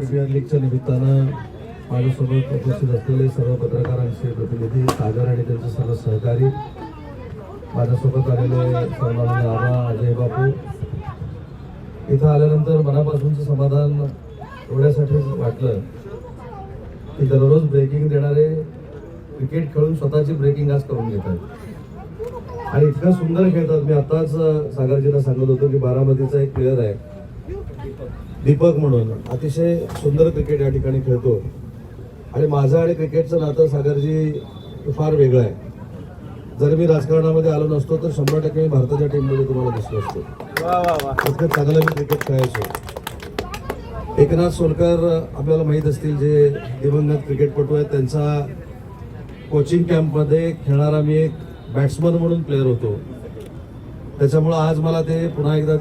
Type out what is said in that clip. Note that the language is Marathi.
प्रीमियर लीगच्या निमित्तानं माझ्यासोबत उपस्थित असलेले सर्व पत्रकारांचे प्रतिनिधी, सागर आणि त्यांचे सर्व सहकारी, माझ्यासोबत आलेले सन्माननीय आबा, अजय बापू, इथं आल्यानंतर मनापासूनचं समाधान एवढ्यासाठीच वाटलं की दररोज ब्रेकिंग देणारे क्रिकेट खेळून स्वतःची ब्रेकिंग आज करून घेतात आणि इतकं सुंदर खेळतात. मी आताच सागरजीला सांगत होतो की बारामतीचा एक प्लेअर आहे दीपक म्हणून, अतिशय सुंदर क्रिकेट या ठिकाणी खेळतो आणि माझं आणि क्रिकेटचं नातं सागरजी फार वेगळं आहे. जर मी राजकारणामध्ये आलो नसतो तर 100% मी भारताच्या टीममध्ये तुम्हाला दिसलो असतो. इतकं चांगलं मी क्रिकेट खेळायचो. एकनाथ सोलकर आपल्याला माहीत असतील, जे दिवंगत क्रिकेटपटू आहेत, त्यांचा कोचिंग कॅम्पमध्ये खेळणारा मी एक बॅट्समन म्हणून प्लेअर होतो. त्याच्यामुळं आज मला ते पुन्हा एकदा